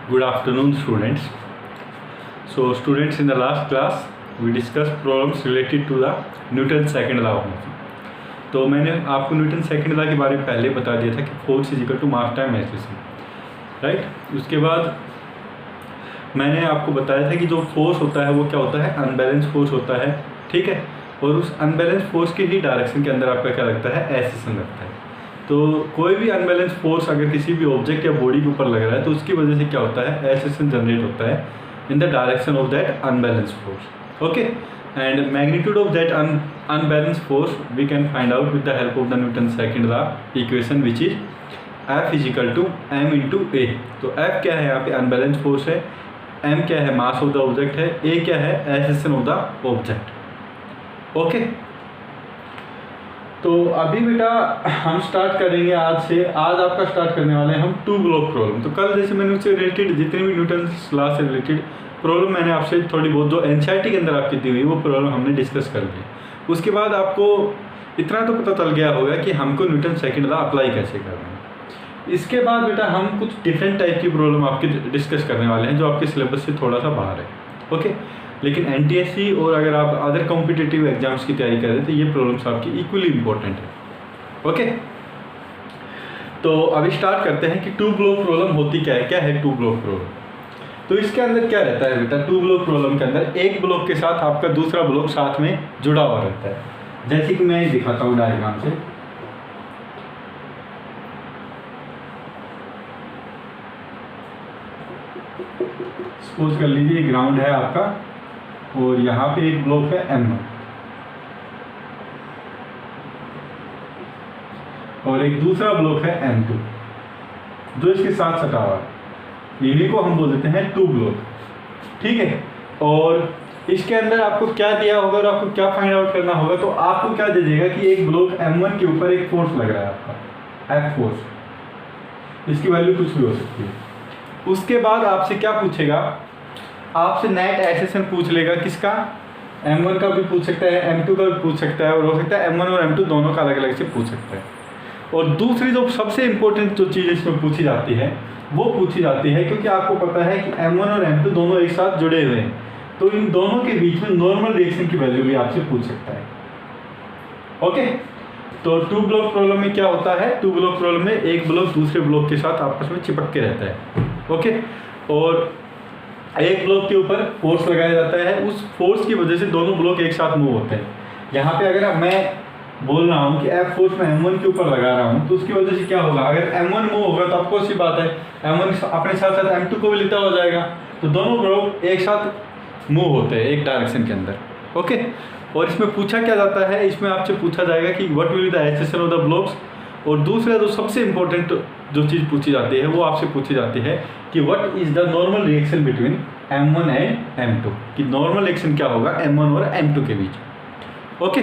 Good afternoon, students. So, students, in the last class, we discussed problems related to the Newton's second law of motion. तो मैंने आपको Newton second law के बारे में पहले बता दिया था कि force is equal to mass time acceleration, right. उसके बाद मैंने आपको बताया था कि जो फोर्स होता है वो क्या होता है, अनबैलेंस फोर्स होता है, ठीक है। और उस अनबैलेंस फोर्स के ही डायरेक्शन के अंदर आपका क्या लगता है, एक्सेलरेशन लगता है। तो कोई भी अनबैलेंस फोर्स अगर किसी भी ऑब्जेक्ट या बॉडी के ऊपर लग रहा है तो उसकी वजह से क्या होता है, एक्सेलरेशन जनरेट होता है in the direction of that unbalance force, okay. And magnitude of that unbalance force we can find out with the help of the Newton second law equation which is F is equal to M into A. तो F क्या है, यहाँ पे unbalance force है, M क्या है, mass of the object है, A क्या है, acceleration of the object, okay. तो अभी बेटा हम स्टार्ट करेंगे आज से। आज आपका स्टार्ट करने वाले हैं हम टू ब्लॉक प्रॉब्लम। तो कल जैसे मैंने उससे रिलेटेड जितने भी न्यूटन लॉ से रिलेटेड प्रॉब्लम मैंने आपसे थोड़ी बहुत जो एनसीईआरटी के अंदर आपकी दी हुई वो प्रॉब्लम हमने डिस्कस कर ली। उसके बाद आपको इतना तो पता चल गया होगा कि हमको न्यूटन सेकंड लॉ अप्लाई कैसे करना है। इसके बाद बेटा हम कुछ डिफरेंट टाइप की प्रॉब्लम आपकी डिस्कस करने वाले हैं जो आपके सिलेबस से थोड़ा सा बाहर है, ओके। लेकिन एनटीएससी और अगर आप अदर कॉम्पिटिटिव एग्जाम्स की तैयारी कर रहे हैं तो ये प्रॉब्लम्स आपकी इक्वली इंपॉर्टेंट है, ओके। तो अभी स्टार्ट करते हैं कि टू ब्लॉक प्रॉब्लम होती क्या है टू ब्लॉक प्रॉब्लम। तो इसके अंदर क्या रहता है बेटा, टू ब्लॉक प्रॉब्लम के अंदर एक ब्लॉक के साथ आपका दूसरा ब्लॉक साथ में जुड़ा हुआ रहता है। जैसे कि मैं दिखाता हूँ डायग्राम से। सपोज कर लीजिए ग्राउंड है आपका और यहाँ पे एक ब्लॉक है M1 और एक दूसरा ब्लॉक है M2 जो इसके साथ सटा हुआ है। इन्हीं को हम बोल देते हैं टू ब्लॉक, ठीक है। और इसके अंदर आपको क्या दिया होगा और आपको क्या फाइंड आउट करना होगा, तो आपको क्या दे देगा कि एक ब्लॉक M1 के ऊपर एक फोर्स लग रहा है आपका F फोर्स, इसकी वैल्यू कुछ भी हो सकती है। उसके बाद आपसे क्या पूछेगा, आपसे नेट एक्सेलरेशन पूछ लेगा किसका, M1 का भी पूछ सकता है, M2 का भी पूछ सकता है और हो सकता है M1 और M2 दोनों का अलग अलग से पूछ सकता है। और दूसरी जो सबसे इम्पोर्टेंट जो चीज़ इसमें पूछी जाती है वो पूछी जाती है क्योंकि आपको पता है कि M1 और M2 दोनों एक साथ जुड़े हुए हैं तो इन दोनों के बीच में नॉर्मल रिएक्शन की वैल्यू भी आपसे पूछ सकता है, ओके। तो टू ब्लॉक प्रॉब्लम में क्या होता है, टू ब्लॉक प्रॉब्लम में एक ब्लॉक दूसरे ब्लॉक के साथ आपस में चिपक के रहता है, ओके। और एक ब्लॉक के ऊपर फोर्स लगाया जाता है, उस फोर्स की वजह से दोनों ब्लॉक एक साथ मूव होते हैं। यहाँ पे अगर मैं बोल रहा हूँ कि F फोर्स मैं M1 के ऊपर लगा रहा हूँ तो उसकी वजह से क्या होगा, अगर M1 मूव होगा तो आपको सी बात है M1 अपने साथ साथ M2 को भी लेता हो जाएगा तो दोनों ब्लॉक एक साथ मूव होते हैं एक डायरेक्शन के अंदर, ओके। और इसमें पूछा क्या जाता है, इसमें आपसे पूछा जाएगा कि what will be the acceleration of the blocks. और दूसरा जो सबसे इंपॉर्टेंट जो चीज़ पूछी जाती है वो आपसे पूछी जाती है कि what is the normal reaction between M1 and M2, कि नॉर्मल रिएक्शन क्या होगा M1 और M2 के बीच, ओके।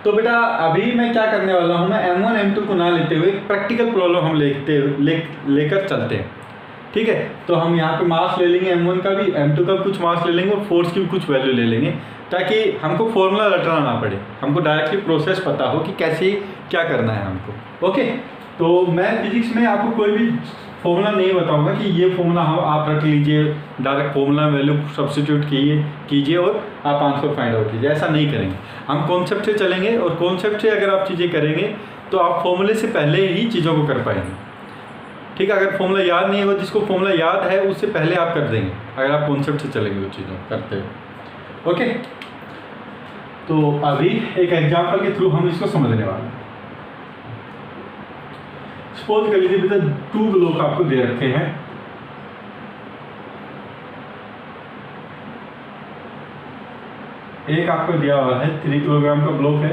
तो बेटा अभी मैं क्या करने वाला हूँ, मैं M1 M2 को ना लेते हुए प्रैक्टिकल प्रॉब्लम हम लेकर चलते हैं, ठीक है। तो हम यहाँ पे मास ले लेंगे M1 का भी, M2 का भी कुछ मास ले लेंगे और फोर्स की भी कुछ वैल्यू ले लेंगे ताकि हमको फॉर्मूला रटना ना पड़े, हमको डायरेक्टली प्रोसेस पता हो कि कैसे क्या करना है हमको, ओके। तो मैं फिजिक्स में आपको कोई भी फॉर्मूला नहीं बताऊंगा कि ये फॉर्मूला हम आप रख लीजिए, डायरेक्ट फॉर्मूला वैल्यू सब्स्टिट्यूट कीजिए और आप आंसर फाइंड आउट कीजिए, ऐसा नहीं करेंगे। हम कॉन्सेप्ट से चलेंगे और कॉन्सेप्ट से अगर आप चीज़ें करेंगे तो आप फॉर्मूले से पहले ही चीज़ों को कर पाएंगे, ठीक है। अगर फॉर्मूला याद नहीं होगा, जिसको फॉर्मूला याद है उससे पहले आप कर देंगे अगर आप कॉन्सेप्ट से चलेंगे वो चीज़ों करते हुए, ओके। तो अभी एक एग्जाम्पल के थ्रू हम इसको समझने वाले हैं। सपोज कर लीजिए बेटा टू ब्लॉक आपको दे रखे हैं, एक आपको दिया हुआ है 3 किलोग्राम का ब्लॉक है,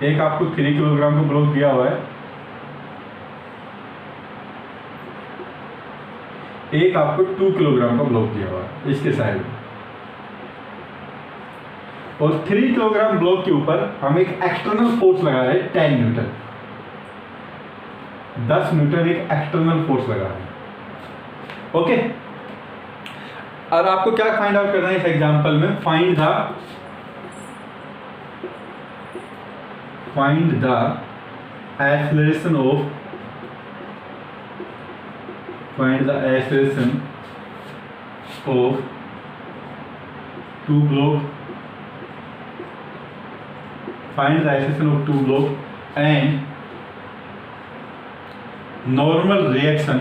एक आपको 3 किलोग्राम का ब्लॉक दिया हुआ है, एक आपको 2 किलोग्राम का ब्लॉक दिया हुआ है इसके साइड में। और 3 किलोग्राम ब्लॉक के ऊपर हम एक एक्सटर्नल फोर्स लगा रहे हैं 10 न्यूटन, 10 न्यूटन एक एक्सटर्नल फोर्स लगा रहे हैं, ओके। और आपको क्या फाइंड आउट करना है इस एग्जांपल में, find the find the acceleration of two block and normal reaction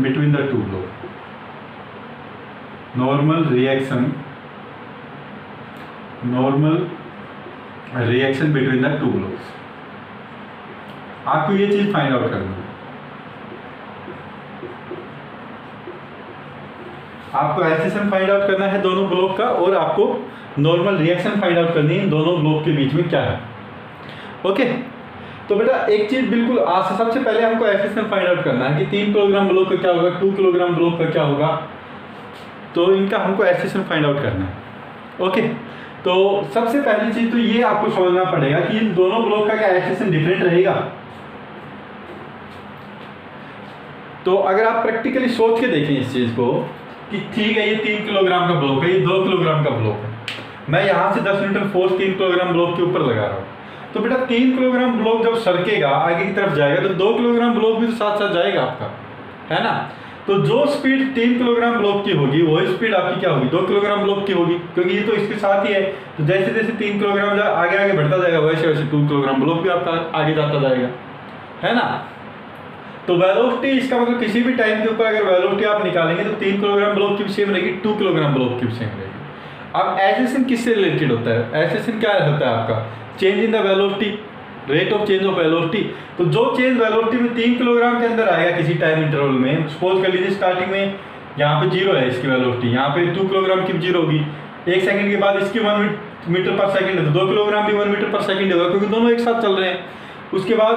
between the two block. Normal reaction between the two blocks. आपको ये चीज फाइंड आउट करनी है. आपको एसिलेशन फाइंड आउट करना है दोनों ब्लॉक का, और आपको नॉर्मल रिएक्शन फाइंड आउट करनी है दोनों ब्लॉक के बीच में क्या है. ओके, तो बेटा एक चीज बिल्कुल सबसे पहले हमको एसिलेशन फाइंड आउट करना है कि 3 किलोग्राम ब्लॉक का क्या होगा, 2 किलोग्राम ब्लॉक का क्या होगा. तो इनका हमको एसिलेशन फाइंड आउट करना है. ओके, तो सबसे पहली चीज तो ये आपको समझना पड़ेगा कि इन दोनों ब्लॉक का क्या एसिलेशन डिफरेंट रहेगा. तो अगर आप प्रैक्टिकली सोच के देखें इस चीज को कि ठीक है ये 3 किलोग्राम का ब्लॉक है, ये 2 किलोग्राम का ब्लॉक है, मैं यहाँ से 10 न्यूटन फोर्स 3 किलोग्राम ब्लॉक के ऊपर लगा रहा हूँ. तो बेटा 3 किलोग्राम ब्लॉक जब सरकेगा आगे की तरफ जाएगा तो 2 किलोग्राम ब्लॉक भी तो साथ साथ जाएगा आपका, है ना. तो जो स्पीड 3 किलोग्राम ब्लॉक की होगी वही स्पीड आपकी क्या होगी, 2 किलोग्राम ब्लॉक की होगी, क्योंकि ये तो इसके साथ ही है. तो जैसे जैसे 3 किलोग्राम आगे आगे बढ़ता जाएगा वैसे वैसे 2 किलोग्राम ब्लॉक भी आपका आगे जाता जाएगा, है ना. तो वेलोसिटी इसका मतलब किसी भी टाइम के ऊपर अगर वेलोसिटी आप निकालेंगे तो 3 किलोग्राम ब्लॉक की भी सेम रहेगी, 2 किलोग्राम ब्लॉक की भी सेम रहेगी. अब एसिलेशन किससे रिलेटेड होता है, एसिलेशन क्या होता है आपका, change in the velocity, rate of change of velocity. तो जो चेंज वेलोसिटी में 3 किलोग्राम के अंदर आएगा किसी टाइम इंटरवल में, सपोज कर लीजिए स्टार्टिंग में यहाँ पे 0 है इसकी वेलोसिटी, यहाँ पे 2 किलोग्राम की 0 होगी, 1 सेकंड के बाद इसकी 1 मीटर पर सेकंड है तो 2 किलोग्राम भी 1 मीटर पर सेकंड होगा, क्योंकि दोनों एक साथ चल रहे हैं. उसके बाद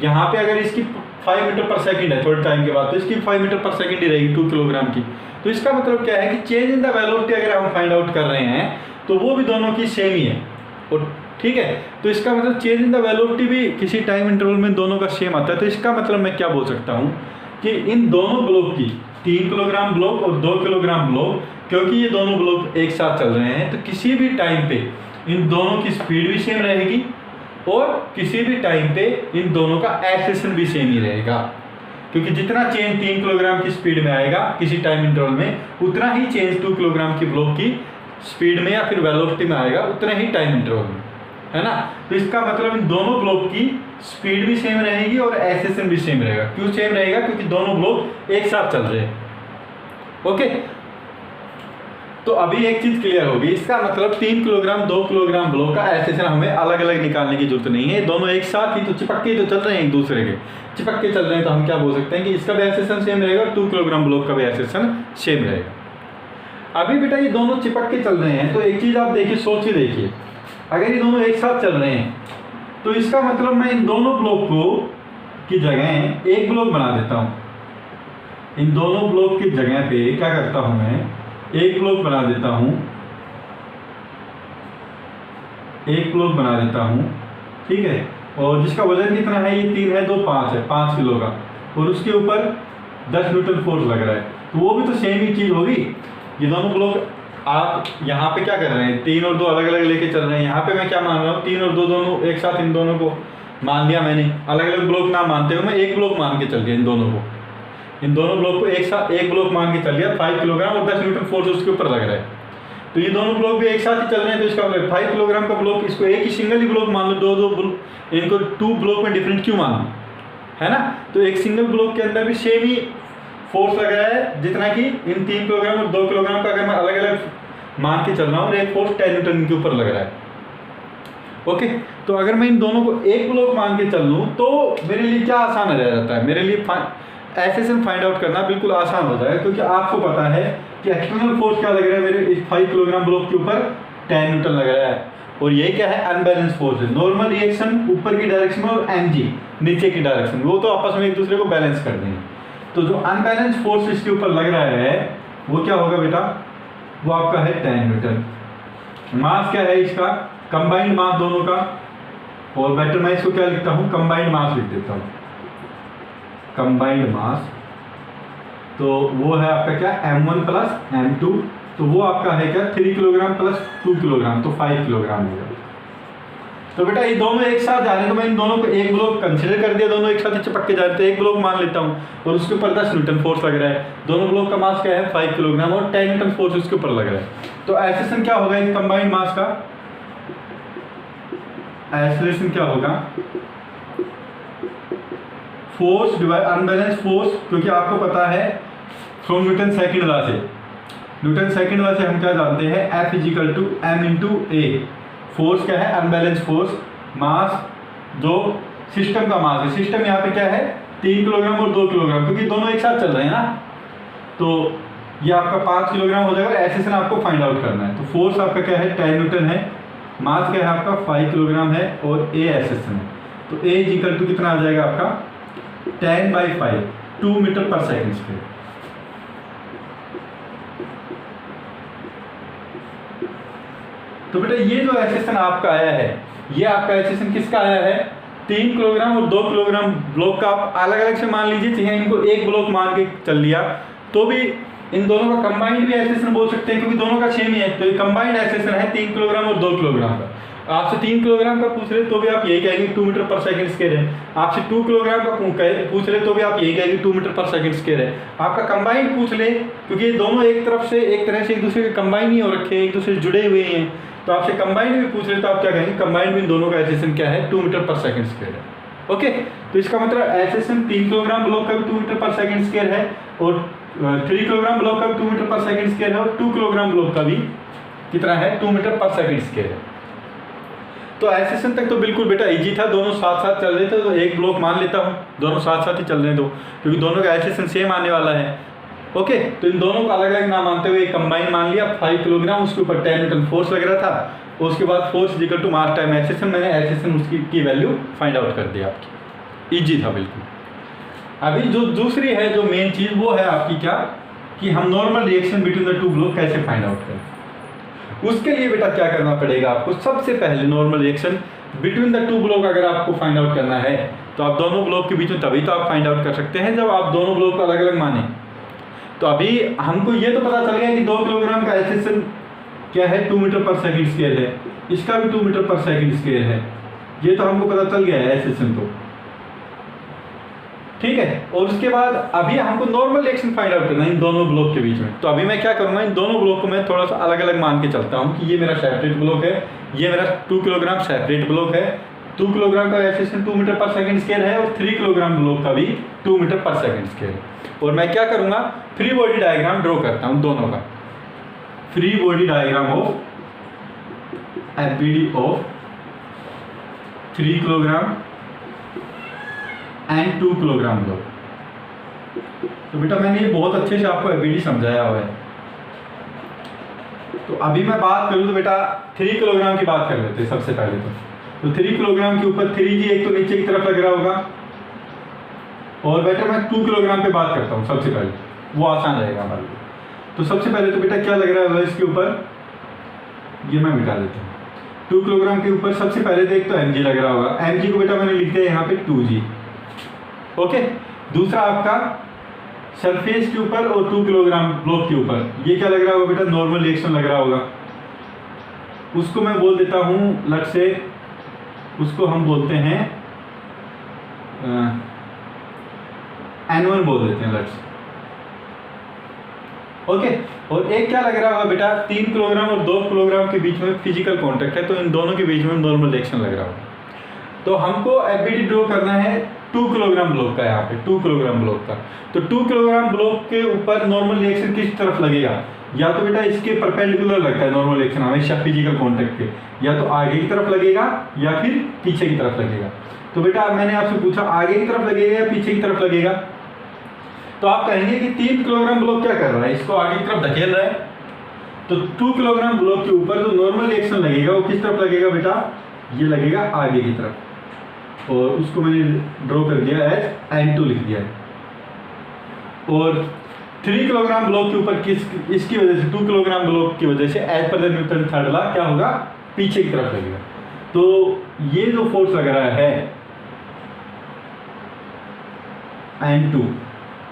यहाँ पे अगर इसकी 5 मीटर पर सेकंड है थोड़े टाइम के बाद, तो इसकी 5 मीटर पर सेकंड ही रहेगी 2 किलोग्राम की. तो इसका मतलब क्या है कि चेंज इन द वेलोसिटी अगर हम फाइंड आउट कर रहे हैं तो वो भी दोनों की सेम ही है. और ठीक है, तो इसका मतलब चेंज इन द वेलोसिटी भी किसी टाइम इंटरवल में दोनों का सेम आता है. तो इसका मतलब मैं क्या बोल सकता हूँ कि इन दोनों ब्लॉक की 3 किलोग्राम ब्लॉक और 2 किलोग्राम ब्लॉक, क्योंकि ये दोनों ब्लॉक एक साथ चल रहे हैं तो किसी भी टाइम पे इन दोनों की स्पीड भी सेम रहेगी और किसी भी टाइम पे इन दोनों का एक्सेलेरेशन भी सेम ही रहेगा, क्योंकि जितना चेंज 3 किलोग्राम की स्पीड में आएगा किसी टाइम इंटरवल में उतना ही चेंज 2 किलोग्राम की ब्लॉक की स्पीड में या फिर वेलोसिटी में आएगा उतना ही टाइम इंटरवल में, है ना. तो इसका मतलब इन दोनों ब्लॉक की स्पीड भी सेम रहेगी और एक्सेलेरेशन भी सेम रहेगा. क्यों सेम रहेगा, क्योंकि दोनों ब्लॉक एक साथ चल रहे हैं. ओके, तो अभी एक चीज क्लियर होगी, इसका मतलब 3 किलोग्राम 2 किलोग्राम ब्लॉक का एक्सेलेरेशन हमें अलग अलग निकालने की जरूरत नहीं है, दोनों एक साथ ही तो चिपक के तो चल रहे हैं, एक दूसरे के चिपक के चल रहे हैं. तो हम क्या बोल सकते हैं कि इसका भी एक्सेलेरेशन सेम रहेगा और 2 किलोग्राम ब्लॉक का भी एक्सेलेरेशन सेम रहेगा. अभी बेटा ये दोनों चिपक के चल रहे हैं तो एक चीज आप देखिए, सोच के देखिए, अगर ये दोनों एक साथ चल रहे हैं तो इसका मतलब मैं इन दोनों ब्लॉक को की जगह एक ब्लॉक बना देता हूँ. इन दोनों ब्लॉक की जगह पे क्या करता हूँ, मैं एक ब्लॉक बना देता हूँ, एक ब्लॉक बना देता हूँ, ठीक है. और जिसका वजन कितना है, ये 3 है 2 5 है, 5 किलो का, और उसके ऊपर 10 न्यूटन फोर्स लग रहा है. तो वो भी तो सेम ही चीज होगी. ये दोनों ब्लॉक आप यहाँ पे क्या कर रहे हैं, 3 और 2 अलग अलग लेके चल रहे हैं. यहाँ पे मैं क्या मान रहा हूँ, 3 और 2 दोनों एक साथ, इन दोनों को मान लिया मैंने. अलग अलग ब्लॉक ना मानते हुए मैं एक ब्लॉक मान के चल गया, इन दोनों ब्लॉक को एक साथ एक ब्लॉक मान के चल गया. 5 किलोग्राम और 10 न्यूटन फोर्स उसके ऊपर लग रहा है. तो ये दोनों ब्लॉक भी एक साथ ही चल रहे हैं. तो इसका मतलब 5 किलोग्राम का ब्लॉक, इसको एक ही सिंगल ही ब्लॉक मान लो, दो इनको 2 ब्लॉक में डिफरेंट क्यों मान लो, है ना. तो एक सिंगल ब्लॉक के अंदर भी सेम ही फोर्स लग रहा है जितना कि इन 3 किलोग्राम और 2 किलोग्राम का अगर मैं अलग अलग मान के चल रहा हूँ और एक फोर्स 10 न्यूटन के ऊपर लग रहा है. ओके, तो अगर मैं इन दोनों को एक ब्लॉक मान के चल लूँ तो मेरे लिए क्या आसान रह जाता है, मेरे लिए एक्सेलेरेशन फाइंड आउट करना बिल्कुल आसान हो जाएगा, क्योंकि आपको पता है कि एक्सटर्नल फोर्स क्या लग रहा है मेरे इस 5 किलोग्राम ब्लॉक के ऊपर, 10 न्यूटन लग रहा है. और ये क्या है, अनबैलेंस फोर्स है. नॉर्मल रिएक्शन ऊपर की डायरेक्शन में और mg नीचे की डायरेक्शन, वो तो आपस में एक दूसरे को बैलेंस कर देंगे. तो जो अनबैलेंस फोर्स इसके ऊपर लग रहा है वो क्या होगा बेटा, वो आपका है 10 न्यूटन. मास क्या है इसका, कंबाइंड मास दोनों का, और बेटर मैं इसको क्या लिखता हूँ, कंबाइंड मास लिख देता हूँ, कंबाइंड मास. तो वो है आपका क्या M1 प्लस M2, तो वो आपका है क्या 3 किलोग्राम प्लस 2 किलोग्राम, तो 5 किलोग्राम हो गया। तो बेटा ये दोनों एक साथ जा रहे हैं, तो मैं इन दोनों को एक ब्लॉक कंसीडर कर दिया, दोनों एक साथ ही चिपक के जा रहे हैं, तो एक ब्लॉक मान लेता हूँ और उसके ऊपर 10 न्यूटन फोर्स लग रहा है। दोनों ब्लॉक का मास क्या है 5 किलोग्राम और 10 न्यूटन फोर्स उसके ऊपर लग रहा है। तो एक्सेलेरेशन क्या होगा इन कंबाइंड मास का, एक्सेलेरेशन क्या होगा फोर्स डिवाइड अनबैलेंस फोर्स, क्योंकि आपको पता है फ्रॉम न्यूटन सेकंड लॉ से, न्यूटन सेकंड लॉ से हम क्या जानते हैं F is equal to M into a. Force क्या है अनबैलेंस फोर्स, मास जो सिस्टम का मास है, सिस्टम यहाँ पे क्या है 3 किलोग्राम और 2 किलोग्राम, क्योंकि दोनों एक साथ चल रहे हैं ना, तो ये आपका 5 किलोग्राम हो जाएगा। एक्सेलेरेशन आपको फाइंड आउट करना है, तो फोर्स आपका क्या है 10 न्यूटन है, मास क्या है आपका 5 किलोग्राम है और ए एक्सेलेरेशन है, तो ए इजिकल टू कितना आ जाएगा आपका 10/5 2 मीटर पर सेकेंड स्क्वायर। तो बेटा ये जो एक्सेलेरेशन आपका आया है, ये आपका एक्सेलेरेशन किसका आया है 3 किलोग्राम और 2 किलोग्राम ब्लॉक का। आप अलग अलग से मान लीजिए, चाहे इनको एक ब्लॉक मान के चल लिया तो भी इन दोनों का कंबाइंड भी एक्सेलेरेशन बोल सकते हैं, क्योंकि दोनों का सेम ही है। तो ये कंबाइंड एक्सेलेरेशन है 3 किलोग्राम और 2 किलोग्राम का। आपसे 3 किलोग्राम का पूछ रहे तो भी आप यही कहेंगे 2 मीटर पर सेकंड स्क्वायर है। आपसे 2 किलोग्राम का पूछ रहे तो भी आप यही कहेंगे 2 मीटर पर सेकंड स्क्वायर है। आपका कंबाइंड पूछ ले, क्योंकि ये दोनों एक तरफ से एक तरह से एक दूसरे के कंबाइंड ही हो रखे हैं, एक दूसरे से जुड़े हुए हैं, तो आपसे कंबाइंड भी पूछ रहे तो आप क्या कहेंगे कंबाइंड भी इन दोनों का एक्सेलेरेशन क्या है 2 मीटर पर सेकंड स्क्वायर है। ओके, तो इसका मतलब एक्सेलेरेशन 3 किलोग्राम ब्लॉक का भी 2 मीटर पर सेकंड स्क्वायर है और 3 किलोग्राम ब्लॉक का भी 2 मीटर पर सेकंड स्क्वायर है और 2 किलोग्राम ब्लॉक का भी कितना है 2 मीटर पर सेकंड स्क्वायर है। तो एक्सेलेरेशन तक तो बिल्कुल बेटा इजी था, दोनों साथ साथ चल रहे थे, तो एक ब्लॉक मान लेता हूँ, दोनों साथ साथ ही चल रहे हैं, क्योंकि दोनों का एक्सेलेरेशन सेम आने वाला है। ओके, तो इन दोनों को अलग अलग ना मानते हुए कंबाइन मान लिया 5 किलोग्राम, उसके ऊपर 10 न्यूटन फोर्स लग रहा था, उसके बाद force equal to mass time acceleration, मैंने एक्सेलेरेशन उसकी की वैल्यू फाइंड आउट कर दी आपकी, इजी था बिल्कुल। अभी जो दूसरी है जो मेन चीज़ वो है आपकी क्या कि हम normal reaction between the two block कैसे फाइंड आउट करें। उसके लिए बेटा क्या करना पड़ेगा आपको, सबसे पहले normal reaction between the two block अगर आपको फाइंड आउट करना है तो आप दोनों ब्लॉक के बीच में तभी तो आप फाइंड आउट कर सकते हैं जब आप दोनों ब्लॉक को अलग अलग माने। तो अभी हमको ये तो पता चल गया कि 2 किलोग्राम का एक्सेलेरेशन क्या है 2 मीटर पर सेकंड स्क्वायर है, इसका भी 2 मीटर पर सेकंड स्क्वायर है, ये तो हमको पता चल गया है एक्सेलेरेशन तो ठीक है। और उसके बाद अभी हमको नॉर्मल रिएक्शन फाइंड आउट करना है इन दोनों ब्लॉक के बीच में। तो अभी मैं क्या करूंगा, इन दोनों ब्लॉक को मैं थोड़ा सा अलग अलग मान के चलता हूँ कि ये मेरा सेपरेट ब्लॉक है, ये मेरा 2 किलोग्राम सेपरेट ब्लॉक है, 2 किलोग्राम का एक्सेलेरेशन 2 मीटर पर सेकंड स्क्वायर है और 3 किलोग्राम ब्लॉक का भी 2 मीटर पर सेकंड स्क्वायर है। और मैं क्या करूंगा, फ्री बॉडी डायग्राम ड्रॉ करता हूँ दोनों का, free body diagram of FBD of 3 kilogram and 2 kilogram block. तो बेटा मैंने ये बहुत अच्छे से आपको एफबीडी समझाया हुआ है। तो अभी मैं बात करूँ तो बेटा 3 किलोग्राम की बात कर लेते हैं सबसे पहले। तो 3 किलोग्राम के ऊपर 3G एक तो नीचे की तरफ लग रहा होगा, और बेटा मैं 2 किलोग्राम पे बात करता हूँ सबसे पहले, वो आसान रहेगा हमारे लिए। तो सबसे पहले तो बेटा क्या लग रहा है इसके ऊपर, ये मैं मिटा देता हूँ। 2 किलोग्राम के ऊपर सबसे पहले देख तो mg लग रहा होगा, mg को बेटा मैंने लिख दिया यहाँ पे 2g। ओके, दूसरा आपका सरफेस के ऊपर और 2 किलोग्राम ब्लॉक के ऊपर ये क्या लग रहा होगा बेटा, नॉर्मल रिएक्शन लग रहा होगा, उसको मैं बोल देता हूँ लट से, उसको हम बोलते हैं N1 बोल देते हैं लट से। ओके, और एक क्या लग रहा होगा बेटा, 3 किलोग्राम और 2 किलोग्राम के बीच में फिजिकल कांटेक्ट है, तो इन दोनों के बीच में नॉर्मल रिएक्शन लग रहा होगा। तो हमको एफबीडी ड्रॉ करना है 2 किलोग्राम ब्लॉक का, यहाँ पे 2 किलोग्राम ब्लॉक का। तो 2 किलोग्राम ब्लॉक के ऊपर नॉर्मल रिएक्शन किस तरफ लगेगा, या तो बेटा इसके परपेंडिकुलर लगता है नॉर्मल रिएक्शन हमेशा फिजिकल कांटेक्ट के, या तो आगे की तरफ लगेगा या फिर पीछे की तरफ लगेगा। तो बेटा मैंने आपसे पूछा आगे की तरफ लगेगा या पीछे की तरफ लगेगा, तो आप कहेंगे कि 3 किलोग्राम ब्लॉक क्या कर रहा है, इसको आगे की तरफ धकेल रहा है। तो 2 किलोग्राम ब्लॉक के ऊपर जो नॉर्मल रिएक्शन लगेगा वो किस तरफ लगेगा बेटा, ये लगेगा आगे की तरफ, और उसको मैंने ड्रॉ कर दिया एज N2 लिख दिया है। और 3 किलोग्राम ब्लॉक के ऊपर किस इसकी वजह से 2 किलोग्राम ब्लॉक की वजह से as per the Newton third law क्या होगा, पीछे की तरफ लगेगा। तो ये जो फोर्स लग रहा है N2,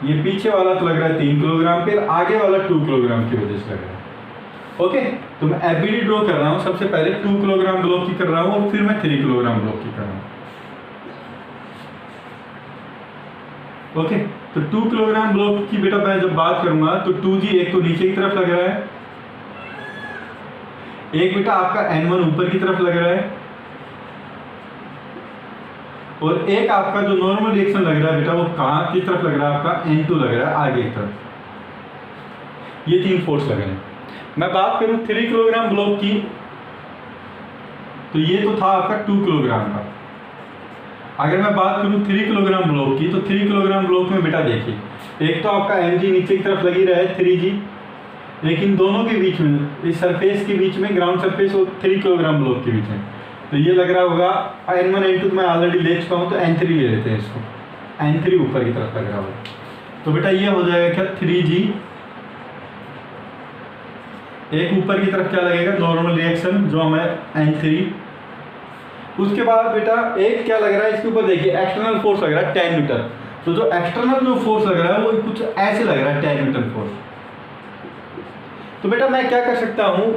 ये पीछे वाला तो लग रहा है 3 किलोग्राम, फिर आगे वाला 2 किलोग्राम की वजह से लग रहा है। ओके, तो मैं एफबीडी ड्रॉ कर रहा हूँ। सबसे पहले 2 किलोग्राम ब्लॉक की कर रहा हूँ और फिर मैं 3 किलोग्राम ब्लॉक की कर रहा हूँ। ओके, तो 2 किलोग्राम ब्लॉक की बेटा मैं जब बात करूंगा तो 2G एक तो नीचे की तरफ लग रहा है, एक बेटा आपका N1 ऊपर की तरफ लग रहा है, और एक आपका जो नॉर्मल रिएक्शन लग रहा है बेटा वो कहाँ की तरफ लग रहा है, आपका N2 लग रहा है आगे की तरफ। ये 3 फोर्स लग रहे हैं। मैं बात करूं 3 किलोग्राम ब्लॉक की, तो ये तो था आपका 2 किलोग्राम का। अगर मैं बात करूं 3 किलोग्राम ब्लॉक की, तो 3 किलोग्राम ब्लॉक में बेटा देखिए, एक तो आपका Mg नीचे की तरफ लगी रहा है 3G, लेकिन दोनों के बीच में, इस सरफेस के बीच में, ग्राउंड सरफेस और 3 किलोग्राम ब्लॉक के बीच में, तो ये लग रहा होगा N1 N2 मैं ऑलरेडी ले चुका हूँ, तो N3 ले लेते हैं इसको। N3 ऊपर की तरफ लग रहा होगा, तो बेटा ये हो जाएगा क्या 3G, एक ऊपर की तरफ क्या लगेगा नॉर्मल रिएक्शन जो हमें N3। उसके बाद बेटा एक क्या लग रहा है इसके ऊपर, देखिए एक्सटर्नल फोर्स लग रहा है 10 न्यूटन। तो जो एक्सटर्नल जो फोर्स लग रहा है वो कुछ ऐसे लग रहा है 10 न्यूटन फोर्स। तो बेटा मैं क्या कर सकता हूँ,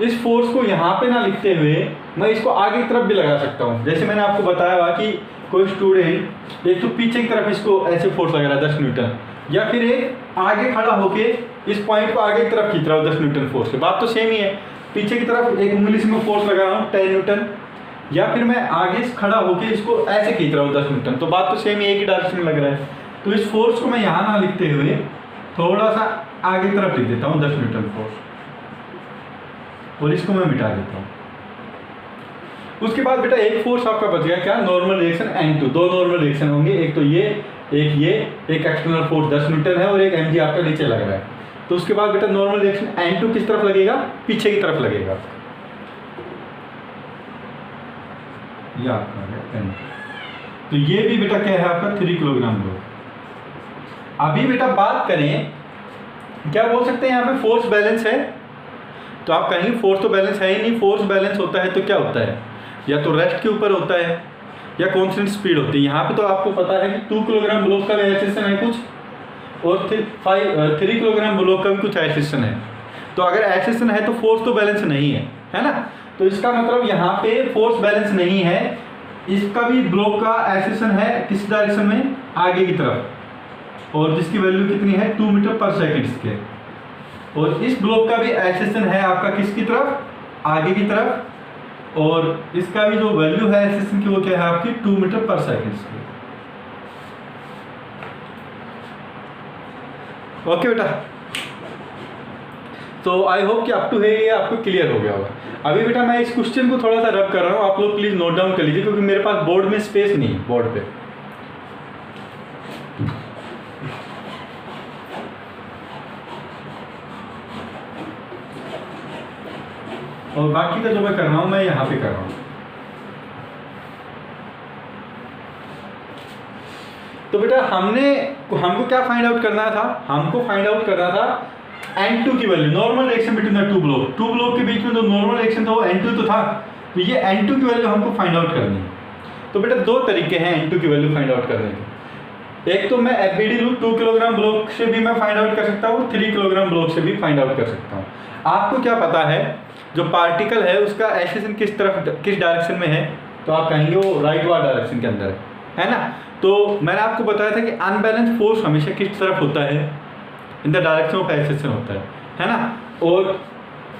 इस फोर्स को यहाँ पे ना लिखते हुए मैं इसको आगे की तरफ भी लगा सकता हूँ। जैसे मैंने आपको बताया कि कोई स्टूडेंट एक तो पीछे की तरफ इसको ऐसे फोर्स लग रहा है 10 न्यूटन, या फिर एक आगे खड़ा होके इस पॉइंट को आगे की तरफ खींच रहा हूँ 10 न्यूटन फोर्स से, बात तो सेम ही है। पीछे की तरफ एक उंगली से मैं फोर्स लगा रहा हूँ 10 न्यूटन, या फिर मैं आगे खड़ा होके इसको ऐसे खींच रहा हूँ 10 न्यूटन, तो बात तो सेम ही, एक ही डायरेक्शन में लग रहा है। तो इस फोर्स को मैं यहाँ ना लिखते हुए थोड़ा सा आगे की तरफ लिख देता हूँ 10 न्यूटन फोर्स, और इसको मैं मिटा देता हूँ। उसके बाद बेटा एक फोर्स आपका बच गया क्या, नॉर्मल रिएक्शन N2। दो नॉर्मल रिएक्शन होंगे, एक तो ये, एक एक्सटर्नल फोर्स 10 न्यूटन है और एक Mg आपका नीचे लग रहा है। तो उसके बाद बेटा नॉर्मल रिएक्शन N2 किस तरफ लगेगा, पीछे की तरफ लगेगा, ये आपका N2। तो ये भी बेटा क्या है आपका 3 किलोग्राम ब्लॉक। अभी बेटा बात करें, क्या बोल सकते हैं यहाँ पे फोर्स बैलेंस है, तो आप कहेंगे फोर्स तो बैलेंस है ही नहीं। फोर्स बैलेंस होता है तो क्या होता है, या तो रेस्ट के ऊपर होता है या कांस्टेंट स्पीड होती है। यहाँ पे तो आपको पता है कि 2 किलोग्राम ब्लॉक का भी एक्सेशन है कुछ, और 3 किलोग्राम ब्लॉक का भी कुछ एक्सेशन है। तो अगर एक्सेशन है तो फोर्स तो बैलेंस नहीं है ना। तो इसका मतलब यहाँ पे फोर्स बैलेंस नहीं है। इसका भी ब्लॉक का एक्सेशन है किस डायरेक्शन में, आगे की तरफ, और जिसकी वैल्यू कितनी है 2 मीटर पर सेकेंड के। और इस ब्लॉक का भी एक्सेशन है आपका किसकी तरफ, आगे की तरफ, और इसका भी जो वैल्यू है एक्सेशन की वो क्या है आपकी 2 मीटर पर सेकेंड की। ओके बेटा, तो आई होप कि अप टू है ये आपको क्लियर हो गया होगा। अभी बेटा मैं इस क्वेश्चन को थोड़ा सा रब कर रहा हूँ, आप लोग प्लीज नोट डाउन कर लीजिए, क्योंकि मेरे पास बोर्ड में स्पेस नहीं है बोर्ड पे। और बाकी का जो मैं कर रहा हूं मैं यहाँ पे कर रहा हूं। तो बेटा हमको क्या फाइंड आउट करना था, हमको फाइंड आउट करना था N2 की value, normal reaction between the two block के बीच में जो नॉर्मल रिएक्शन था वो N2 तो था, तो ये N2 की वैल्यू हमको फाइंड आउट करनी है। तो बेटा दो तरीके हैं N2 की वैल्यू फाइंड आउट करने के। एक तो मैं एफबीडी लूँ, 2 किलोग्राम ब्लॉक से भी मैं फाइंड आउट कर सकता हूँ, 3 किलोग्राम ब्लॉक से भी फाइंड आउट कर सकता हूँ। आपको क्या पता है जो पार्टिकल है उसका एक्सेशन किस डायरेक्शन में है, तो आप कहेंगे वो राइट वार्ड डायरेक्शन के अंदर है ना। तो मैंने आपको बताया था कि अनबैलेंस फोर्स हमेशा किस तरफ होता है, in the direction of acceleration होता है ना। और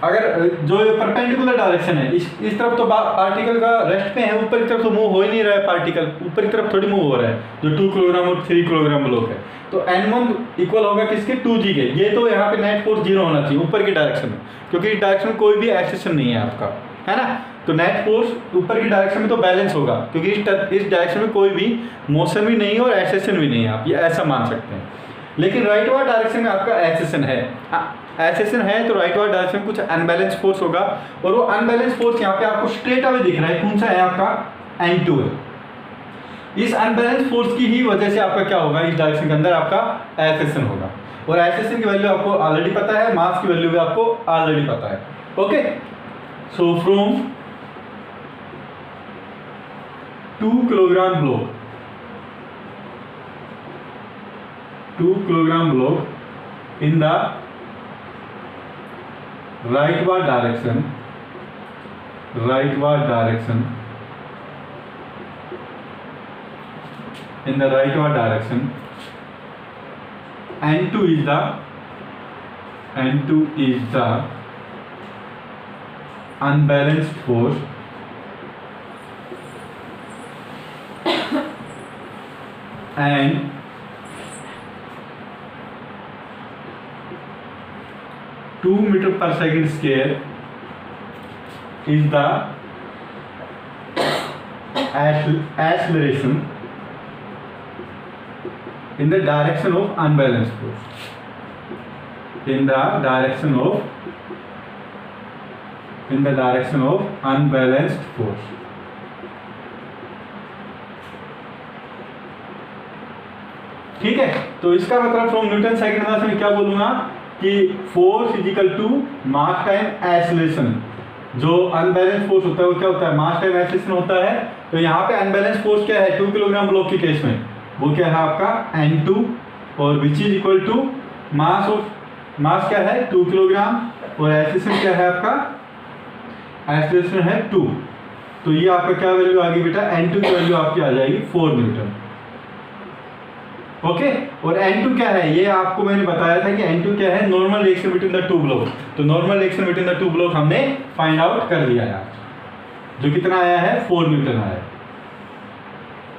अगर जो परपेंडिकुलर डायरेक्शन है इस तरफ तो पार्टिकल का रेस्ट पे है, ऊपर की तरफ तो मूव हो ही नहीं रहा है, पार्टिकल ऊपर की तरफ थोड़ी मूव हो रहा है जो 2 किलोग्राम और 3 किलोग्राम ब्लॉक है। तो N1 इक्वल होगा किसके 2G के। ये तो यहाँ पे नेट फोर्स 0 होना चाहिए ऊपर की डायरेक्शन में, क्योंकि इस डायरेक्शन में कोई भी एक्सेशन नहीं है आपका, है ना। तो नेट फोर्स ऊपर की डायरेक्शन में तो बैलेंस होगा, क्योंकि इस डायरेक्शन में कोई भी मोशन भी नहीं है और एक्सेशन भी नहीं है, आप ये ऐसा मान सकते हैं। लेकिन राइट वार्ड डायरेक्शन में आपका एक्सेशन है, एक्सेशन है तो राइट वार्ड डायरेक्शन में कुछ अनबैलेंस फोर्स होगा, और वो अनबैलेंस फोर्स यहाँ पे आपको स्ट्रेट अवे दिख रहा है, कौन सा है आपका N2 है। इस अनबैलेंस फोर्स की ही वजह से आपका क्या होगा, इस डायरेक्शन के अंदर आपका एक्सेशन होगा, और एक्सेशन की वैल्यू आपको ऑलरेडी पता है, मास की वैल्यू भी आपको ऑलरेडी पता है। Okay, so from 2 kilogram block 2 kilogram block in the rightward direction in the rightward direction. N2 is the unbalanced force and two meter per second square is the acceleration in the direction of unbalanced force. In the direction of unbalanced force. ठीक है, तो इसका मतलब from Newton second law से मैं क्या बोलूंगा कि force is equal to mass time acceleration. जो अनबैलेंस फोर्स होता है वो क्या होता है, मास टाइम एक्सेलरेशन होता है। तो यहाँ पे अनबैलेंस फोर्स क्या है 2 किलोग्राम ब्लॉक के केस में, वो क्या है आपका N2 और which is equal to mass क्या है 2 किलोग्राम और एक्सेलरेशन क्या है आपका, एक्सेलरेशन है 2। तो ये आपका क्या वैल्यू आ गई बेटा, N2 की वैल्यू आपकी आ जाएगी 4 न्यूटन। ओके, और N2 क्या है, ये आपको मैंने बताया था कि N2 क्या है, normal reaction between the two block. तो normal reaction between the two block हमने फाइंड आउट कर लिया यार, जो कितना आया है 4 न्यूटन आया।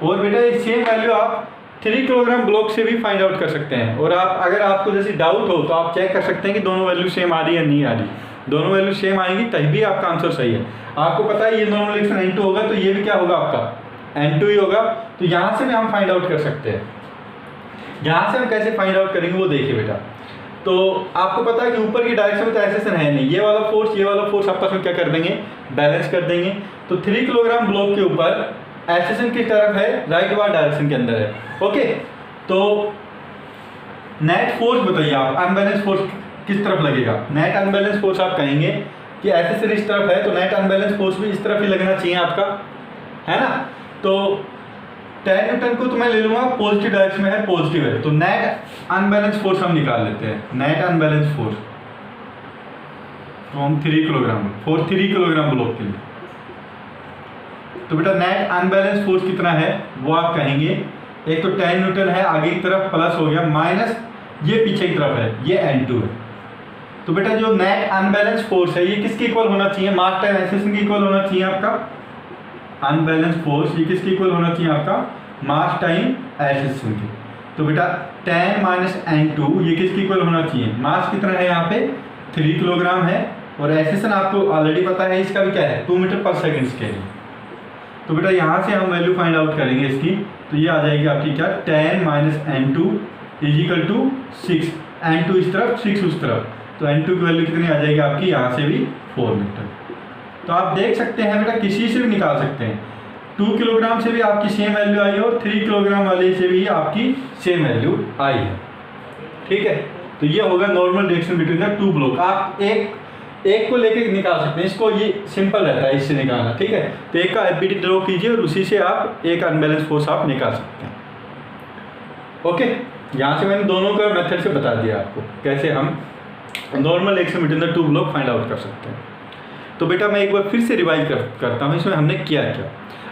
और बेटा ये सेम वैल्यू आप 3 किलोग्राम ब्लॉक से भी फाइंड आउट कर सकते हैं। और आप अगर आपको जैसे डाउट हो तो आप चेक कर सकते हैं कि दोनों वैल्यू सेम आ रही है या नहीं आ रही। दोनों वैल्यू सेम आएंगी तभी भी आपका आंसर सही है। आपको पता है ये नॉर्मल रिएक्शन N2 होगा तो ये भी क्या होगा आपका N2 ही होगा। तो यहाँ से भी हम फाइंड आउट कर सकते हैं। यहाँ से हम कैसे फाइंड आउट करेंगे वो देखिए बेटा। तो आपको पता है कि ऊपर की डायरेक्शन में तो एक्सेलरेशन है नहीं, ये वाला फोर्स आपस में क्या कर देंगे, बैलेंस कर देंगे। तो 3 किलोग्राम ब्लॉक के ऊपर एक्सेलरेशन किस तरफ है, राइट वार्ड डायरेक्शन के अंदर है। ओके, तो नेट फोर्स बताइए आप, अनबैलेंस फोर्स किस तरफ लगेगा। नेट अनबैलेंस फोर्स आप कहेंगे कि एक्सेलरेशन इस तरफ है तो नेट अनबैलेंस फोर्स भी इस तरफ ही लगना चाहिए आपका, है ना। तो 10 न्यूटन को तो मैं ले लूंगा पॉजिटिव डायरेक्शन में है, पॉजिटिव है। तो नेट अनबैलेंस फोर्स हम निकाल लेते हैं, net unbalance force from 3 kilogram for 3 kilogram block के लिए। तो बेटा नेट अनबैलेंस फोर्स कितना है वो आप कहेंगे, एक तो 10 न्यूटन है आगे की तरफ प्लस हो गया माइनस ये पीछे की तरफ है, ये N2 है। तो बेटा जो नेट अनबैलेंस फोर्स है ये किसके इक्वल होना चाहिए, मास टाइम एक्सेलरेशन के इक्वल होना चाहिए आपका। अनबैलेंस फोर्स ये किसके इक्वल होना चाहिए आपका, मास टाइम एक्सेलरेशन के। तो बेटा 10 माइनस N2 ये किसके इक्वल होना चाहिए, मास कितना है यहाँ पे 3 किलोग्राम है और एक्सेलरेशन आपको ऑलरेडी पता है इसका भी क्या है 2 मीटर पर सेकेंड के लिए। तो बेटा यहाँ से हम वैल्यू फाइंड आउट करेंगे इसकी, तो ये आ जाएगी आपकी क्या 10 minus N2 is equal to 6, N2 इस तरफ 6 उस तरफ। तो N2 की वैल्यू कितनी आ जाएगी आपकी, यहाँ से भी 4 मीटर। तो आप देख सकते हैं बेटा किसी से भी निकाल सकते हैं, 2 किलोग्राम से भी आपकी सेम वैल्यू आई है और 3 किलोग्राम वाले से भी आपकी सेम वैल्यू आई है। ठीक है, तो ये होगा normal reaction between the two block. आप एक को लेके निकाल सकते हैं, इसको ये सिंपल रहता है इससे निकालना। ठीक है, तो एक का एफबीडी ड्रॉ कीजिए और उसी से आप एक अनबैलेंस फोर्स आप निकाल सकते हैं। ओके, यहाँ से मैंने दोनों का मेथड से बता दिया आपको कैसे हम normal reaction between the two block find out कर सकते हैं। तो बेटा मैं एक बार फिर से रिवाइज करता हूँ इसमें हमने किया क्या।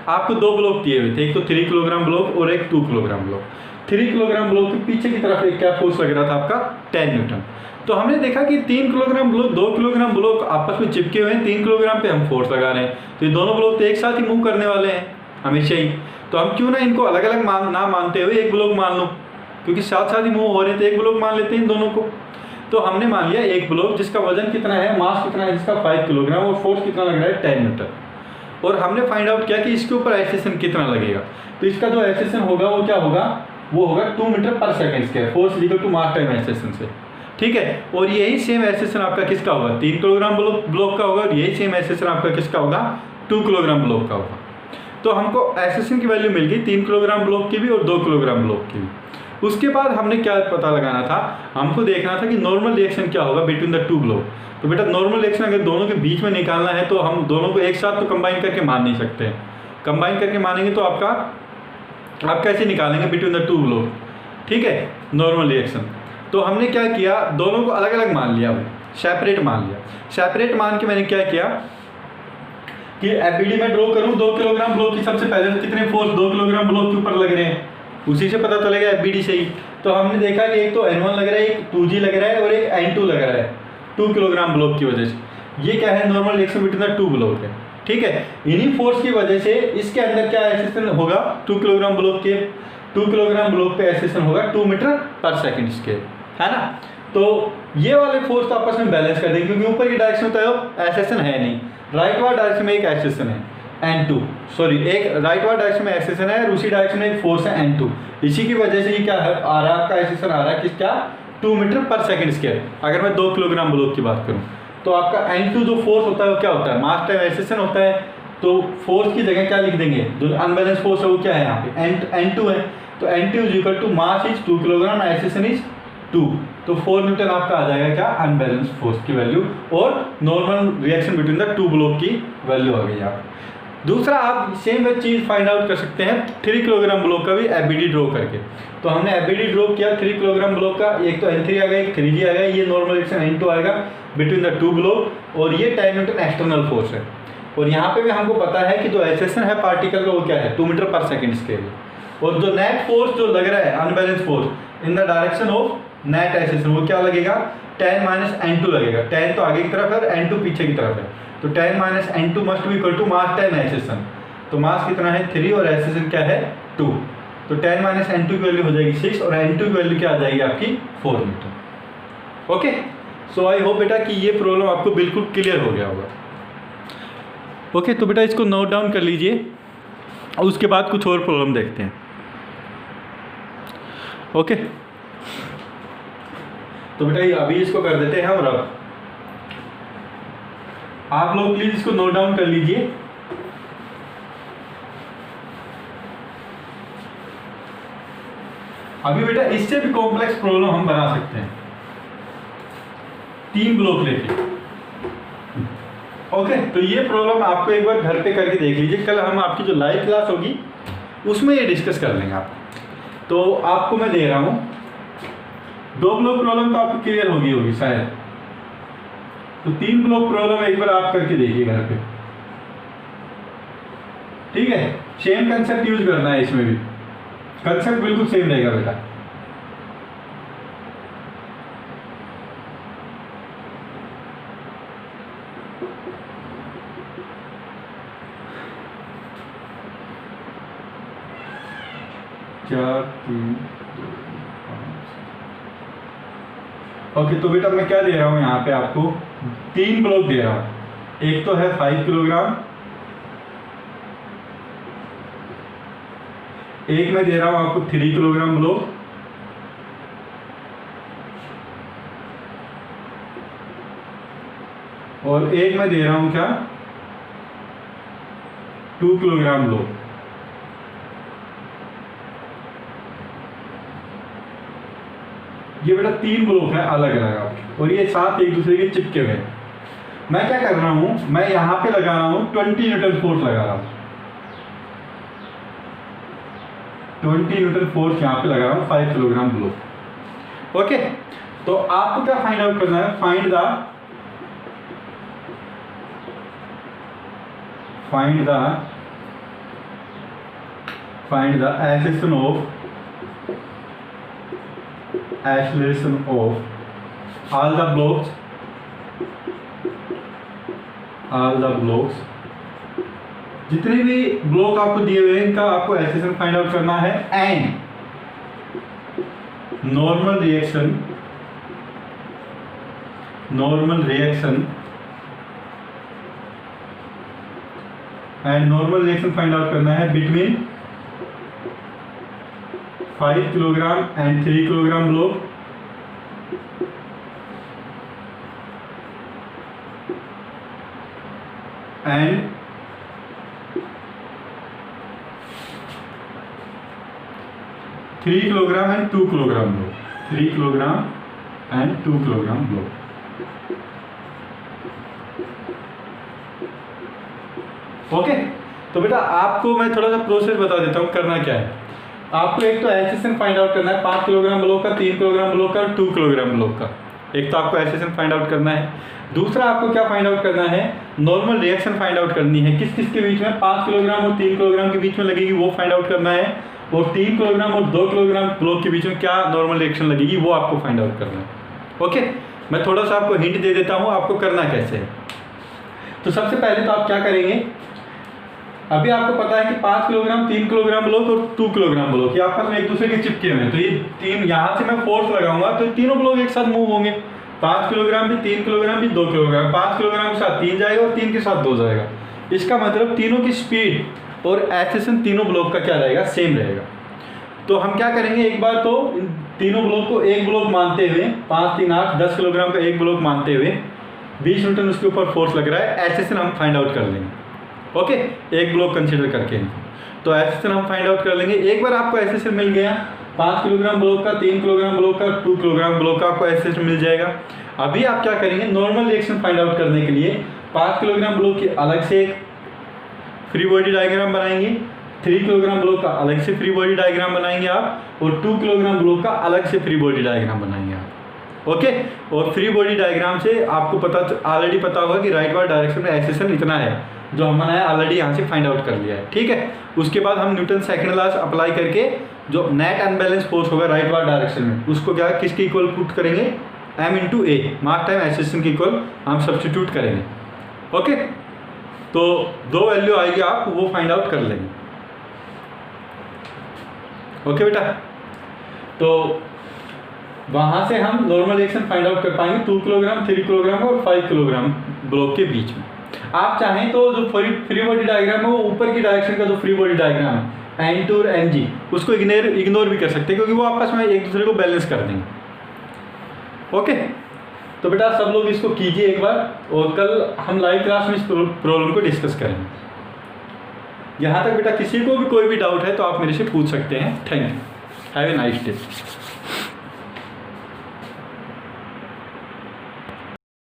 आपको 2 ब्लॉक दिए हुए थे, एक तो 3 किलोग्राम ब्लॉक और एक 2 किलोग्राम ब्लॉक। 3 किलोग्राम ब्लॉक के पीछे की तरफ एक क्या फोर्स लग रहा था आपका 10 न्यूटन। तो हमने देखा कि 3 किलोग्राम ब्लॉक 2 किलोग्राम ब्लॉक आपस में चिपके हुए हैं, 3 किलोग्राम पे हम फोर्स लगा रहे हैं। तो ये दोनों ब्लॉक तो एक साथ ही मूव करने वाले हैं हमेशा ही। तो हम क्यों ना इनको अलग अलग ना मानते हुए एक ब्लॉक मान लो, क्योंकि साथ साथ ही मूव हो रहे हैं तो एक ब्लॉक मान लेते हैं इन दोनों को। तो हमने मान लिया एक ब्लॉक जिसका वजन कितना है, मास कितना है जिसका 5 किलोग्राम और फोर्स कितना लग रहा है 10 न्यूटन। और हमने फाइंड आउट किया कि इसके ऊपर एक्सेलरेशन कितना लगेगा। तो इसका जो एक्सेलरेशन होगा वो क्या होगा, वो होगा 2 metre per second square, force equal to mass time acceleration से। ठीक है, और यही सेम एक्सेलरेशन आपका किसका होगा, 3 किलोग्राम ब्लॉक का होगा और यही सेम एक्सेलरेशन आपका किसका होगा 2 किलोग्राम ब्लॉक का होगा। तो हमको एक्सेलरेशन की वैल्यू मिल गई 3 किलोग्राम ब्लॉक की भी और 2 किलोग्राम ब्लॉक की भी। उसके बाद हमने क्या पता लगाना था, हमको देखना था कि नॉर्मल रिएक्शन क्या होगा बिटवीन द टू ब्लॉक। तो बेटा नॉर्मल रिएक्शन अगर दोनों के बीच में निकालना है तो हम दोनों को एक साथ तो कंबाइन करके मान नहीं सकते हैं। कंबाइन करके मानेंगे तो आप कैसे निकालेंगे बिटवीन द टू ब्लॉक। ठीक है, नॉर्मल रिएक्शन। तो हमने क्या किया, दोनों को अलग अलग मान लिया, सेपरेट मान लिया। सेपरेट मान के मैंने क्या किया कि एफबीडी में ड्रॉ करूं 2 किलोग्राम ब्लॉक की, सबसे पहले कितने फोर्स 2 किलोग्राम ब्लॉक के ऊपर लग रहे हैं, उसी से पता चलेगा एफबीडी से ही। तो हमने देखा कि एक तो N1 लग रहा है, एक 2G लग रहा है और एक N2 लग रहा है 2 किलोग्राम ब्लॉक की वजह से। ये क्या है, normal reaction between the 2 block है, ठीक है। इन्हीं फोर्स की वजह से इसके अंदर क्या एक्सेशन होगा, 2 किलोग्राम ब्लॉक पे एक्सेशन होगा 2 मीटर पर सेकंड स्क्वायर, है ना। तो ये वाले फोर्स तो आपस में बैलेंस कर देंगे, क्योंकि ऊपर की डायरेक्शन में तो एक्सेशन है नहीं, राइटवार्ड डायरेक्शन में एक एक्सेशन है N2, सॉरी एक राइटवार्ड डायरेक्शन में एक्सेशन है और उसी डायरेक्शन में एक फोर्स है N2। इसी की वजह से ये क्या है, आ रहा है आपका एक्सेशन आ रहा है किसका, 2 मीटर पर सेकंड स्क्वायर। अगर मैं 2 किलोग्राम ब्लॉक की बात करूं तो आपका N2 जो फोर्स होता है वो क्या होता है, मास टाइम एक्सेशन होता है। तो फोर्स की जगह क्या लिख देंगे, जो अनबैलेंस फोर्स है वो क्या है यहाँ पे N2 है। तो N2 is equal to mass is 2 kilogram, acceleration is 2। तो 4 न्यूटन आपका आ जाएगा क्या, अनबैलेंस फोर्स की वैल्यू, और normal reaction between the 2 block की वैल्यू आ गई यहाँ पे। दूसरा आप सेम चीज़ फाइंड आउट कर सकते हैं 3 किलोग्राम ब्लॉक का भी एफबीडी ड्रॉ करके। तो हमने एफबीडी ड्रॉ किया 3 किलोग्राम ब्लॉक का, एक तो N3 आ गया, एक 3G आ गया, ये नॉर्मल रिएक्शन N2 आएगा बिटवीन द 2 ब्लॉक, और ये 10 न्यूटन एक्सटर्नल फोर्स है। और यहाँ पे भी हमको पता है कि जो एक्सेशन है पार्टिकल का वो क्या है, 2 मीटर पर सेकेंड स्क्वायर। और जो नेट फोर्स जो लग रहा है unbalance force in the direction of net acceleration, वो क्या लगेगा, 10 माइनस N2 लगेगा। 10 तो आगे की तरफ है और N2 पीछे की तरफ है, तो 10 minus N2 must be equal to mass time acceleration. तो मास कितना है 3 और एक्सेशन क्या है 2, तो 10 माइनस N2 की वैल्यू हो जाएगी 6 और N2 की वैल्यू क्या आ जाएगी आपकी 4 metre. Okay, so I hope बेटा कि ये प्रॉब्लम आपको बिल्कुल क्लियर हो गया होगा। ओके, तो बेटा इसको नोट डाउन कर लीजिए और उसके बाद कुछ और प्रॉब्लम देखते हैं। ओके, तो बेटा अभी इसको कर देते हैं हम रब। आप लोग प्लीज इसको नोट डाउन कर लीजिए। अभी बेटा इससे भी कॉम्प्लेक्स प्रॉब्लम हम बना सकते हैं 3 ब्लॉक लेके। ओके, तो ये प्रॉब्लम आपको एक बार घर पे करके देख लीजिए, कल हम आपकी जो लाइव क्लास होगी उसमें ये डिस्कस कर लेंगे आप। तो आपको मैं दे रहा हूं 2 ब्लॉक प्रॉब्लम तो आपको क्लियर होगी शायद, तो 3 ब्लॉक प्रॉब्लम एक बार आप करके देखिए घर पे, ठीक है। सेम कंसेप्ट यूज करना है, इसमें भी कंसेप्ट बिल्कुल सेम रहेगा बेटा। ओके, तो बेटा मैं क्या दे रहा हूं यहाँ पे आपको 3 ब्लॉक दे रहा हूं। एक तो है 5 किलोग्राम, एक मैं दे रहा हूं आपको 3 किलोग्राम ब्लॉक, और एक मैं दे रहा हूं क्या 2 किलोग्राम ब्लॉक। ये बेटा 3 ब्लॉक है अलग अलग आपके, और ये साथ एक दूसरे के चिपके हुए हैं। मैं क्या कर रहा हूं, मैं यहां पे लगा रहा हूं 20 न्यूटन फोर्स लगा रहा हूं, 20 न्यूटन फोर्स यहां पे लगा रहा हूं 5 किलोग्राम ब्लॉक। ओके, तो आपको क्या फाइंड आउट करना है, find the acceleration of all the blocks, जितने भी ब्लॉक आपको दिए हुए हैं इनका आपको एक्सेलरेशन फाइंड आउट करना है, and normal reaction find out करना है between 5 kilogram and 3 kilogram block, and 3 kilogram and 2 kilogram block, 3 kilogram and 2 kilogram block. Okay, तो बेटा आपको मैं थोड़ा सा प्रोसेस बता देता हूँ करना क्या है। आपको एक तो एसएसएन फाइंड आउट करना है 5 किलोग्राम ब्लॉक का, 3 किलोग्राम ब्लॉक का और 2 किलोग्राम ब्लॉक का। एक तो आपको एसएसएन फाइंड आउट करना है। दूसरा आपको क्या फाइंड आउट करना है, नॉर्मल रिएक्शन फाइंड आउट करनी है। किस किस के बीच में, 5 किलोग्राम और 3 किलोग्राम के बीच में लगेगी वो फाइंड आउट करना है, और 3 किलोग्राम और 2 किलोग्राम ब्लॉक के बीच में क्या नॉर्मल रिएक्शन लगेगी वो आपको फाइंड आउट करना है। ओके, मैं थोड़ा सा आपको हिंट दे देता हूँ आपको करना कैसे है। तो सबसे पहले तो आप क्या करेंगे, अभी आपको पता है कि 5 किलोग्राम, 3 किलोग्राम ब्लॉक और 2 किलोग्राम ब्लॉक ये आपस में एक दूसरे के चिपके हुए हैं। तो ये तीन, यहाँ से मैं फोर्स लगाऊंगा तो तीनों ब्लॉक एक साथ मूव होंगे। 5 किलोग्राम भी, 3 किलोग्राम भी, 2 किलोग्राम। 5 किलोग्राम के साथ 3 जाएगा और 3 के साथ 2 जाएगा। इसका मतलब तीनों की स्पीड और एसएसएन तीनों ब्लॉक का क्या रहेगा, सेम रहेगा। तो हम क्या करेंगे, एक बार तो इन तीनों ब्लॉक को एक ब्लॉक मानते हुए, 5 3 8 10 किलोग्राम का एक ब्लॉक मानते हुए 20 न्यूटन उसके ऊपर फोर्स लग रहा है, एसएसएन हम फाइंड आउट कर लेंगे। ओके, एक ब्लॉक कंसीडर करके तो एसएसएन हम फाइंड आउट कर लेंगे। एक बार आपको एसएसएन मिल गया 5 किलोग्राम ब्लॉक का, 3 किलोग्राम ब्लॉक का, 2 किलोग्राम ब्लॉक का आपको एसएसएन मिल जाएगा। अभी आप क्या करेंगे, नॉर्मल रिएक्शन फाइंड आउट करने के लिए 5 किलोग्राम ब्लॉक की अलग से एक फ्री बॉडी डायग्राम बनाएंगे, 3 किलोग्राम ब्लॉक का अलग से फ्री बॉडी डायग्राम बनाएंगे आप, और 2 किलोग्राम ब्लॉक का अलग से फ्री बॉडी डायग्राम बनाएंगे आप। ओके, और फ्री बॉडी डायग्राम से आपको ऑलरेडी पता होगा कि राइट वार्ड डायरेक्शन में एसएसएन इतना है जो हमने ऑलरेडी यहाँ से फाइंड आउट कर लिया है। ठीक है, उसके बाद हम न्यूटन सेकंड लॉ अप्लाई करके जो नेट अनबैलेंस फोर्स होगा राइट वार्ड डायरेक्शन में उसको क्या किसके इक्वल पुट करेंगे, m इंटू ए मास टाइम एसएसएन के इक्वल हम सब्स्टिट्यूट करेंगे। ओके, तो 2 वैल्यू आएगी आप वो फाइंड आउट कर लेंगे। ओके बेटा, तो वहाँ से हम नॉर्मल रिएक्शन फाइंड आउट कर पाएंगे 2 किलोग्राम, 3 किलोग्राम और 5 किलोग्राम ब्लॉक के बीच में। आप चाहें तो जो फ्री बॉडी डायग्राम है वो ऊपर की डायरेक्शन का जो फ्री बॉडी डायग्राम है N2 और NG उसको इग्नोर भी कर सकते हैं क्योंकि वो आपस में एक दूसरे को बैलेंस कर देंगे। ओके, तो बेटा सब लोग इसको कीजिए एक बार, और कल हम लाइव क्लास में इस प्रॉब्लम को डिस्कस करेंगे। यहाँ तक बेटा किसी को भी कोई भी डाउट है तो आप मेरे से पूछ सकते हैं। Thank you, have a nice day.